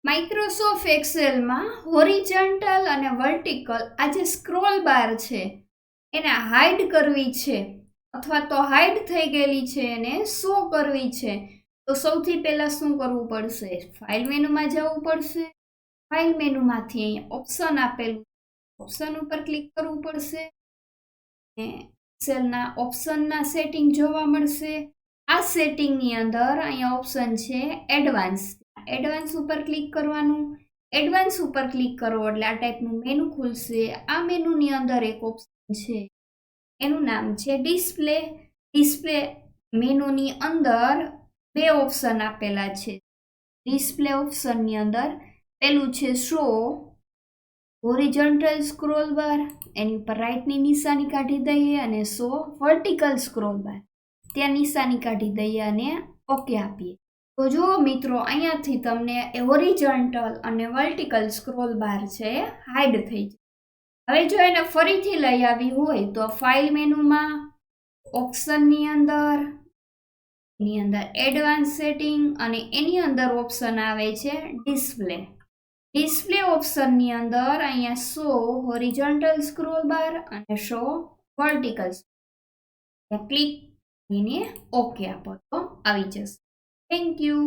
Microsoft એક્સેલમાં horizontal અને vertical આ જે સ્ક્રોલ બાર છે એને હાઇડ કરવી છે અથવા તો હાઇડ થઈ ગયેલી છે એને શો કરવી છે તો સૌથી પહેલા શું કરવું પડશે? ફાઇલ મેનુમાં જવું પડશે. ફાઇલ મેનુમાંથી અહીંયા ઓપ્શન આપેલું ઓપ્શન ઉપર ક્લિક કરવું પડશે. એક્સેલના ઓપ્શનના સેટિંગ જોવા મળશે. આ સેટિંગની અંદર અહીંયા ઓપ્શન છે એડવાન્સ. એડવાન્સ ઉપર ક્લિક કરવાનું. એડવાન્સ ઉપર ક્લિક કરો એટલે આ ટાઈપનું મેનુ ખુલશે. આ મેનુની અંદર એક ઓપ્શન છે એનું નામ છે ડિસ્પ્લે. ડિસ્પ્લે મેનુની અંદર બે ઓપ્શન આપેલા છે. ડિસ્પ્લે ઓપ્શનની અંદર પેલું છે શો હોરિઝોન્ટલ સ્ક્રોલ બાર, એની ઉપર રાઈટની નિશાની કાઢી દઈએ અને શો વર્ટિકલ સ્ક્રોલ બાર ત્યાં નિશાની કાઢી દઈએ અને ઓકે આપીએ. તો જુઓ મિત્રો, અહીંયાથી તમને હોરિઝોન્ટલ અને વર્ટિકલ સ્ક્રોલ બાર છે હાઇડ થઈ જાય. હવે જો એને ફરીથી લઈ આવી હોય તો ફાઇલ મેનુમાં ઓપ્શનની અંદર એડવાન્સ સેટિંગ અને એની અંદર ઓપ્શન આવે છે ડિસ્પ્લે. ડિસ્પ્લે ઓપ્શનની અંદર અહીંયા શો હોરિઝોન્ટલ સ્ક્રોલ બાર અને શો વર્ટિકલ ક્લિક કરીને ઓકે આપો તો આવી જશે. Thank you.